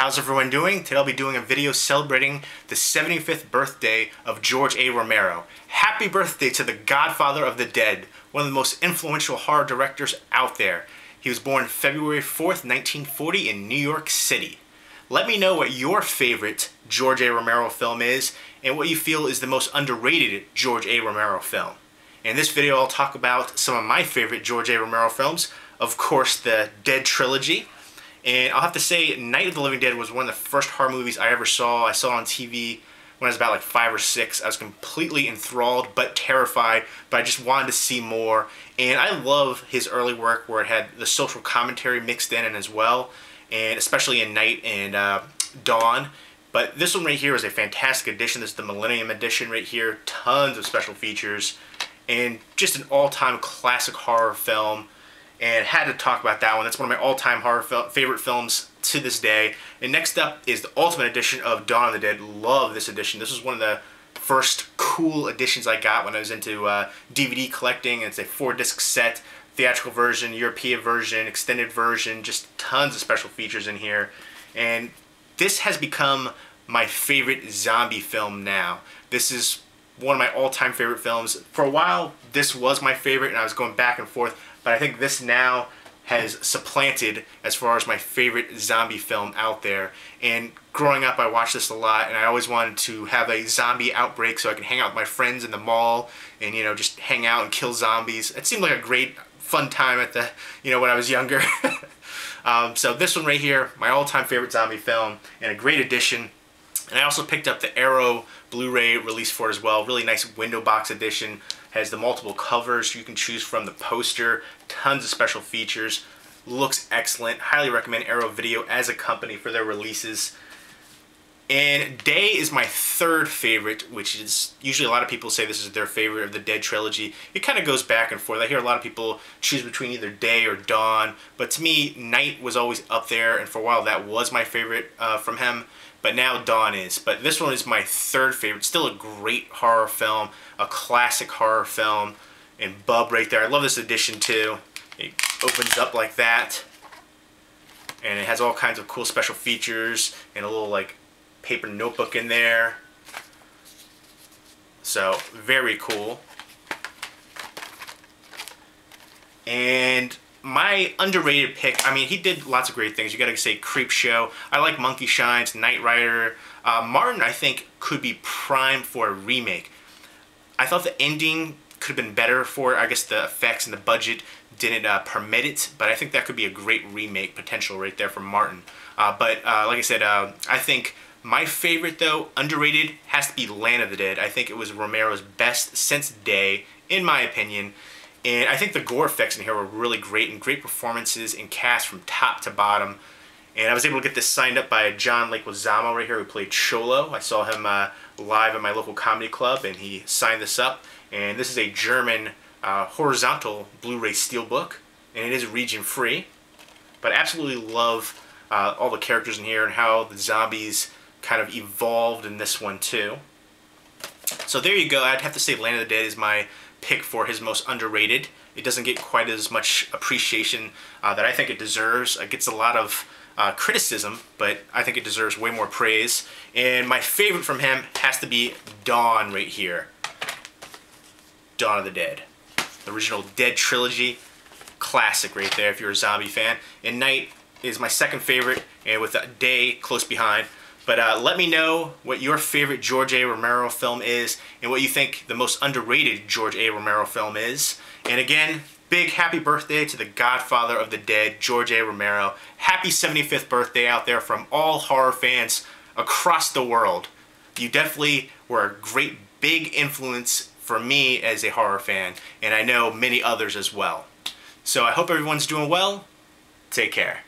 How's everyone doing? Today I'll be doing a video celebrating the 75th birthday of George A. Romero. Happy birthday to the godfather of the dead, one of the most influential horror directors out there. He was born February 4th, 1940 in New York City. Let me know what your favorite George A. Romero film is and what you feel is the most underrated George A. Romero film. In this video I'll talk about some of my favorite George A. Romero films, of course the Dead trilogy. And I'll have to say, Night of the Living Dead was one of the first horror movies I ever saw. I saw it on TV when I was about like 5 or 6. I was completely enthralled but terrified, but I just wanted to see more. And I love his early work where it had the social commentary mixed in as well, and especially in Night and Dawn. But this one right here is a fantastic edition. This is the Millennium Edition right here. Tons of special features and just an all-time classic horror film. And had to talk about that one. That's one of my all-time horror favorite films to this day. And next up is the Ultimate Edition of Dawn of the Dead. Love this edition. This was one of the first cool editions I got when I was into DVD collecting. It's a 4-disc set, theatrical version, European version, extended version, just tons of special features in here. And this has become my favorite zombie film now. This is one of my all-time favorite films. For a while, this was my favorite, and I was going back and forth. But I think this now has supplanted as far as my favorite zombie film out there. And growing up, I watched this a lot, and I always wanted to have a zombie outbreak so I could hang out with my friends in the mall and, you know, just hang out and kill zombies. It seemed like a great, fun time at the, you know, when I was younger. So this one right here, my all-time favorite zombie film, and a great edition. And I also picked up the Arrow Blu-ray release for it as well. Really nice window box edition. Has the multiple covers you can choose from, the poster, tons of special features. Looks excellent. Highly recommend Arrow Video as a company for their releases. And Day is my third favorite, which is usually a lot of people say this is their favorite of the Dead trilogy. It kind of goes back and forth. I hear a lot of people choose between either Day or Dawn, but to me, Night was always up there, and for a while that was my favorite from him. But now Dawn is. But this one is my third favorite. Still a great horror film, a classic horror film. And Bub right there. I love this edition too. It opens up like that. And it has all kinds of cool special features and a little like paper notebook in there. So very cool. And my underrated pick, I mean, he did lots of great things. You gotta say Creepshow. I like Monkey Shines, Knight Rider. Martin, I think, could be primed for a remake. I thought the ending could have been better for it. I guess the effects and the budget didn't permit it, but I think that could be a great remake potential right there from Martin. But like I said, I think my favorite, though, underrated, has to be Land of the Dead. I think it was Romero's best since Day, in my opinion. And I think the gore effects in here were really great, and great performances and cast from top to bottom. And I was able to get this signed up by John Leguizamo right here, who played Cholo. I saw him live at my local comedy club, and he signed this up. And this is a German horizontal Blu-ray steelbook, and it is region-free. But I absolutely love all the characters in here and how the zombies kind of evolved in this one too. So there you go. I'd have to say Land of the Dead is my pick for his most underrated. It doesn't get quite as much appreciation that I think it deserves. It gets a lot of criticism, but I think it deserves way more praise. And my favorite from him has to be Dawn right here. Dawn of the Dead. The original Dead trilogy. Classic right there if you're a zombie fan. And Night is my second favorite, and with Day close behind. But let me know what your favorite George A. Romero film is and what you think the most underrated George A. Romero film is. And again, big happy birthday to the godfather of the dead, George A. Romero. Happy 75th birthday out there from all horror fans across the world. You definitely were a great big influence for me as a horror fan, and I know many others as well. So I hope everyone's doing well. Take care.